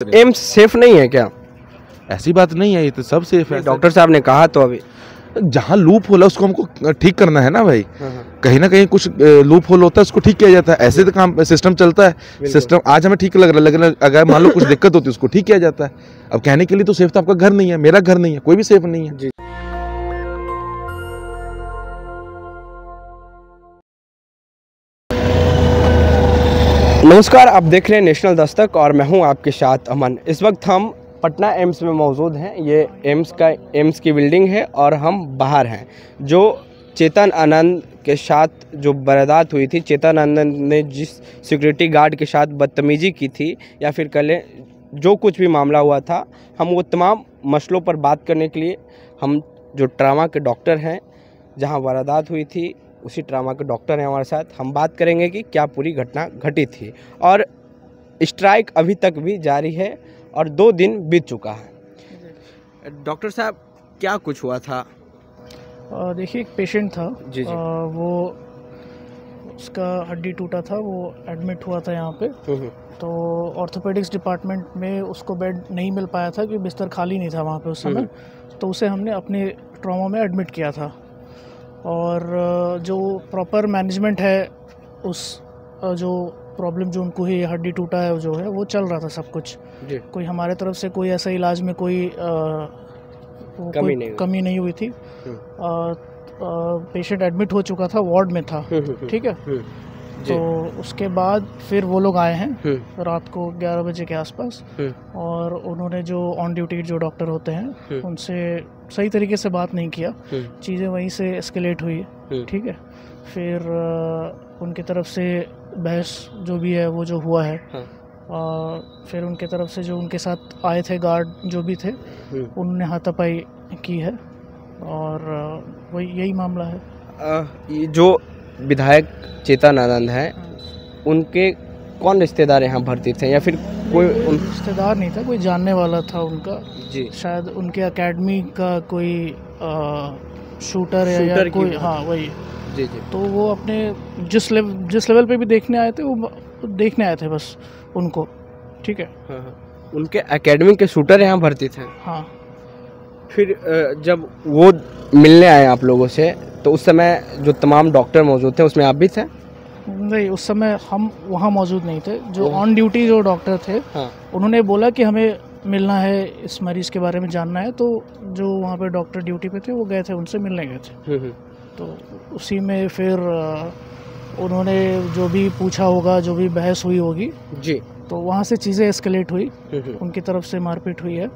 AIIMS safe नहीं है क्या? ऐसी बात नहीं है, ये तो सब सेफ है। डॉक्टर साहब ने कहा तो अभी जहाँ लूप होल है उसको हमको ठीक करना है ना भाई। हाँ। कहीं ना कहीं कुछ लूप होल होता है, उसको ठीक किया जाता है। ऐसे तो काम सिस्टम चलता है। सिस्टम आज हमें ठीक लग रहा है, लेकिन अगर मान लो कुछ दिक्कत होती है उसको ठीक किया जाता है। अब कहने के लिए तो सेफ तो आपका घर नहीं है, मेरा घर नहीं है, कोई भी सेफ नहीं है। नमस्कार, आप देख रहे हैं नेशनल दस्तक और मैं हूं आपके साथ अमन। इस वक्त हम पटना एम्स में मौजूद हैं। ये एम्स की बिल्डिंग है और हम बाहर हैं। जो चेतन आनंद के साथ जो वारदात हुई थी, चेतन आनंद ने जिस सिक्योरिटी गार्ड के साथ बदतमीज़ी की थी या फिर कल जो कुछ भी मामला हुआ था, हम वो तमाम मसलों पर बात करने के लिए हम जो ट्रामा के डॉक्टर हैं, जहां वारदात हुई थी उसी ट्रामा के डॉक्टर हैं हमारे साथ। हम बात करेंगे कि क्या पूरी घटना घटी थी। और स्ट्राइक अभी तक भी जारी है और 2 दिन बीत चुका है। डॉक्टर साहब, क्या कुछ हुआ था? देखिए, एक पेशेंट था जी। वो उसका हड्डी टूटा था, वो एडमिट हुआ था यहाँ पे। तो ऑर्थोपेडिक्स डिपार्टमेंट में उसको बेड नहीं मिल पाया था क्योंकि बिस्तर खाली नहीं था वहाँ पे उस समय। तो उसे हमने अपने ट्रॉमा में एडमिट किया था। और जो प्रॉपर मैनेजमेंट है उस जो प्रॉब्लम जो उनको ही हड्डी टूटा है जो है वो चल रहा था सब कुछ। कोई हमारे तरफ से कोई ऐसा इलाज में कोई कमी नहीं हुई थी। पेशेंट एडमिट हो चुका था, वार्ड में था। ठीक है। तो उसके बाद फिर वो लोग आए हैं रात को 11 बजे के आसपास, और उन्होंने जो ऑन ड्यूटी जो डॉक्टर होते हैं उनसे सही तरीके से बात नहीं किया। चीज़ें वहीं से एस्केलेट हुई। ठीक है। फिर उनकी तरफ से बहस जो भी है वो जो हुआ है। फिर उनके तरफ से जो उनके साथ आए थे गार्ड जो भी थे, उन्होंने हाथापाई की है और वही यही मामला है। ये जो विधायक चेतन आनंद है, उनके कौन रिश्तेदार यहाँ भर्ती थे या फिर कोई रिश्तेदार नहीं था, कोई जानने वाला था उनका जी। शायद उनके एकेडमी का कोई शूटर है या कोई, हाँ वही। जी। तो वो अपने जिस लेवल पे भी देखने आए थे, वो देखने आए थे बस उनको। ठीक है। उनके एकेडमी के शूटर यहाँ भर्ती थे। हाँ। फिर जब वो मिलने आए आप लोगों से, तो उस समय जो तमाम डॉक्टर मौजूद थे उसमें आप भी थे? नहीं, उस समय हम वहाँ मौजूद नहीं थे। जो ऑन ड्यूटी जो डॉक्टर थे, उन्होंने बोला कि हमें मिलना है, इस मरीज़ के बारे में जानना है। तो जो वहाँ पे डॉक्टर ड्यूटी पे थे वो गए थे, उनसे मिलने गए थे। तो उसी में फिर उन्होंने जो भी पूछा होगा, जो भी बहस हुई होगी जी, तो वहाँ से चीज़ें एस्केलेट हुई, उनकी तरफ से मारपीट हुई है।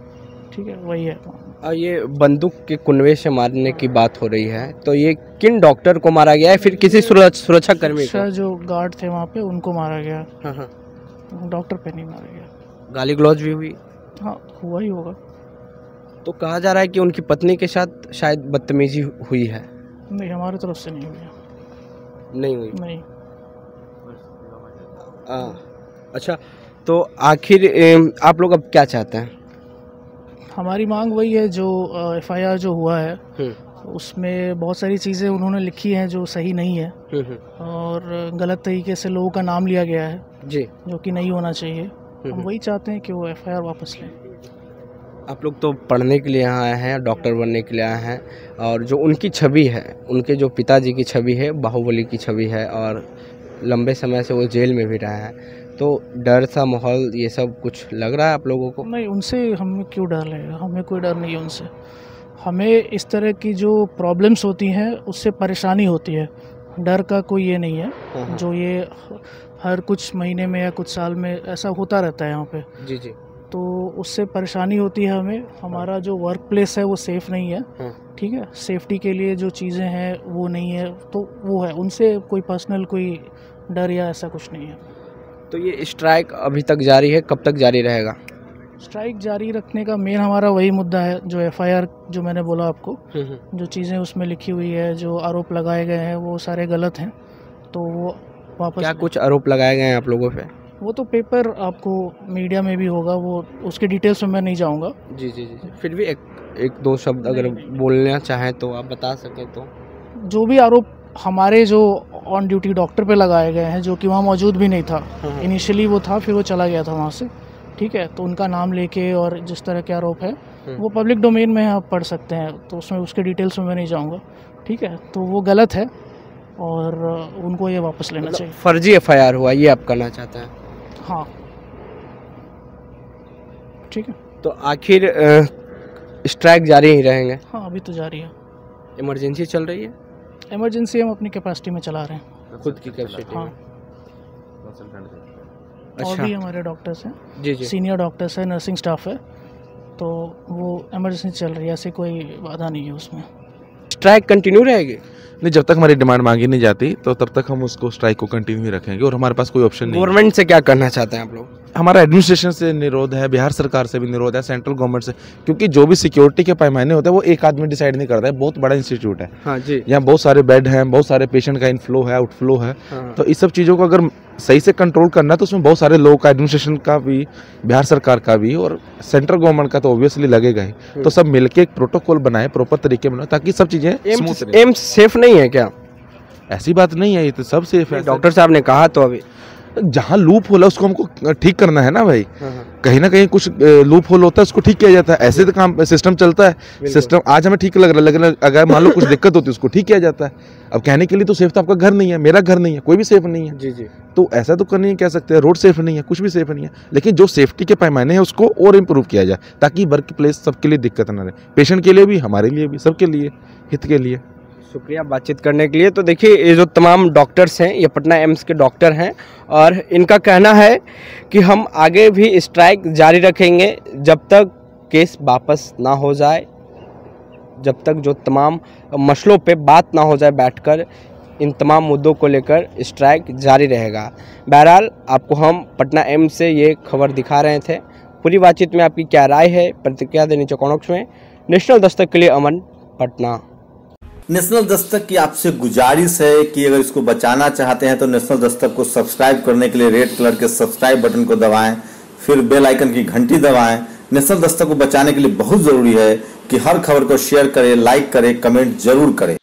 ठीक है, वही है। ये बंदूक के कुनवे से मारने की बात हो रही है, तो ये किन डॉक्टर को मारा गया है? फिर किसी सुरक्षा कर्मी को? जो गार्ड थे वहाँ पे उनको मारा गया। डॉक्टर पे नहीं मारा गया। गाली गलौज भी हुई? हाँ, हुआ ही होगा। तो कहा जा रहा है कि उनकी पत्नी के साथ शायद बदतमीजी हुई है। नहीं, हमारी तरफ से नहीं हुई। नहीं हुई? नहीं। अच्छा, तो आखिर आप लोग अब क्या चाहते हैं? हमारी मांग वही है, जो FIR जो हुआ है उसमें बहुत सारी चीज़ें उन्होंने लिखी हैं जो सही नहीं है और गलत तरीके से लोगों का नाम लिया गया है जी, जो कि नहीं होना चाहिए। हम वही चाहते हैं कि वो FIR वापस लें। आप लोग तो पढ़ने के लिए यहाँ आए हैं, डॉक्टर बनने के लिए आए हैं, और जो उनकी छवि है, उनके जो पिताजी की छवि है, बाहुबली की छवि है, और लंबे समय से वो जेल में भी रहा है। तो डर सा माहौल, ये सब कुछ लग रहा है आप लोगों को? नहीं, उनसे हमें क्यों डर लगेगा? हमें कोई डर नहीं है उनसे। हमें इस तरह की जो प्रॉब्लम्स होती हैं उससे परेशानी होती है, डर का कोई ये नहीं है। जो ये हर कुछ महीने में या कुछ साल में ऐसा होता रहता है यहाँ पे। जी। तो उससे परेशानी होती है हमें। हमारा जो वर्क प्लेस है वो सेफ़ नहीं है। ठीक है। सेफ्टी के लिए जो चीज़ें हैं वो नहीं है, तो वो है। उनसे कोई पर्सनल कोई डर या ऐसा कुछ नहीं है। तो ये स्ट्राइक अभी तक जारी है, कब तक जारी रहेगा? स्ट्राइक जारी रखने का मेन हमारा वही मुद्दा है, जो FIR जो मैंने बोला आपको, जो चीज़ें उसमें लिखी हुई है, जो आरोप लगाए गए हैं वो सारे गलत हैं। तो वो वापस। क्या कुछ आरोप लगाए गए हैं आप लोगों पे? वो तो पेपर आपको मीडिया में भी होगा, वो उसके डिटेल्स में मैं नहीं जाऊँगा। जी। फिर भी एक दो शब्द अगर बोलना चाहें तो आप बता सकें तो। जो भी आरोप हमारे जो ऑन ड्यूटी डॉक्टर पे लगाए गए हैं, जो कि वहाँ मौजूद भी नहीं था। इनिशियली वो था, फिर वो चला गया था वहाँ से। ठीक है, तो उनका नाम लेके और जिस तरह के आरोप है वो पब्लिक डोमेन में आप पढ़ सकते हैं, तो उसमें उसके डिटेल्स में मैं नहीं जाऊँगा। ठीक है, तो वो गलत है और उनको ये वापस लेना चाहिए। फर्जी एफआईआर हुआ ये आप करना चाहते हैं? हाँ, ठीक है। तो आखिर स्ट्राइक जारी ही रहेंगे? हाँ, अभी तो जारी है। इमरजेंसी चल रही है? इमरजेंसी हम अपनी कैपेसिटी में चला रहे हैं, खुद की कैपेसिटी हाँ। में? और अच्छा। भी हमारे डॉक्टर्स हैं, जी जी। सीनियर डॉक्टर्स हैं, नर्सिंग स्टाफ है, तो वो इमरजेंसी चल रही है, ऐसे कोई बाधा नहीं है उसमें। स्ट्राइक कंटिन्यू रहेगी? नहीं, जब तक हमारी डिमांड मांगी नहीं जाती तो तब तक हम उसको स्ट्राइक को कंटिन्यू ही रखेंगे और हमारे पास कोई ऑप्शन नहीं है। गवर्नमेंट से क्या करना चाहते हैं आप लोग? हमारा एडमिनिस्ट्रेशन से निरोध है, बिहार सरकार से भी निरोध है, सेंट्रल गवर्नमेंट से, क्योंकि जो भी सिक्योरिटी के पैमाने होते हैं वो एक आदमी डिसाइड नहीं करता है, बहुत बड़ा इंस्टीट्यूट है। हाँ जी। यहाँ बहुत सारे बेड हैं, बहुत सारे पेशेंट का इनफ्लो है, आउटफ्लो है। हाँ। तो इस सब चीज़ों को अगर सही से कंट्रोल करना है तो उसमें बहुत सारे लोगों का, एडमिनिस्ट्रेशन का भी, बिहार सरकार का भी और सेंट्रल गवर्नमेंट का तो ऑब्वियसली लगेगा ही। तो सब मिलके एक प्रोटोकॉल बनाए, प्रॉपर तरीके बनाए, ताकि सब चीज़ें स्मूथ रहे। एम्स सेफ नहीं है क्या? ऐसी बात नहीं है, ये तो सब सेफ है। डॉक्टर साहब ने कहा तो अभी जहाँ लूप होल है उसको हमको ठीक करना है ना भाई। हाँ। कहीं ना कहीं कुछ लूप होल होता है, उसको ठीक किया जाता है। ऐसे तो काम सिस्टम चलता है। सिस्टम आज हमें ठीक लग रहा है, लेकिन अगर मान लो कुछ दिक्कत होती है उसको ठीक किया जाता है। अब कहने के लिए तो सेफ तो आपका घर नहीं है, मेरा घर नहीं है, कोई भी सेफ नहीं है। जी जी। तो ऐसा तो नहीं कह सकते रोड सेफ नहीं है, कुछ भी सेफ नहीं है, लेकिन जो सेफ्टी के पैमाने हैं उसको और इम्प्रूव किया जाए, ताकि वर्क प्लेस सबके लिए दिक्कत ना रहे, पेशेंट के लिए भी, हमारे लिए भी, सबके लिए, हित के लिए। शुक्रिया बातचीत करने के लिए। तो देखिए, ये जो तमाम डॉक्टर्स हैं ये पटना एम्स के डॉक्टर हैं और इनका कहना है कि हम आगे भी स्ट्राइक जारी रखेंगे जब तक केस वापस ना हो जाए, जब तक जो तमाम मसलों पे बात ना हो जाए बैठकर, इन तमाम मुद्दों को लेकर स्ट्राइक जारी रहेगा। बहरहाल आपको हम पटना एम्स से ये खबर दिखा रहे थे। पूरी बातचीत में आपकी क्या राय है, प्रतिक्रिया देनी नीचे कमेंट बॉक्स में। नेशनल दस्तक के लिए अमन, पटना। नेशनल दस्तक की आपसे गुजारिश है कि अगर इसको बचाना चाहते हैं तो नेशनल दस्तक को सब्सक्राइब करने के लिए रेड कलर के सब्सक्राइब बटन को दबाएं, फिर बेल आइकन की घंटी दबाएं। नेशनल दस्तक को बचाने के लिए बहुत जरूरी है कि हर खबर को शेयर करें, लाइक करें, कमेंट जरूर करें।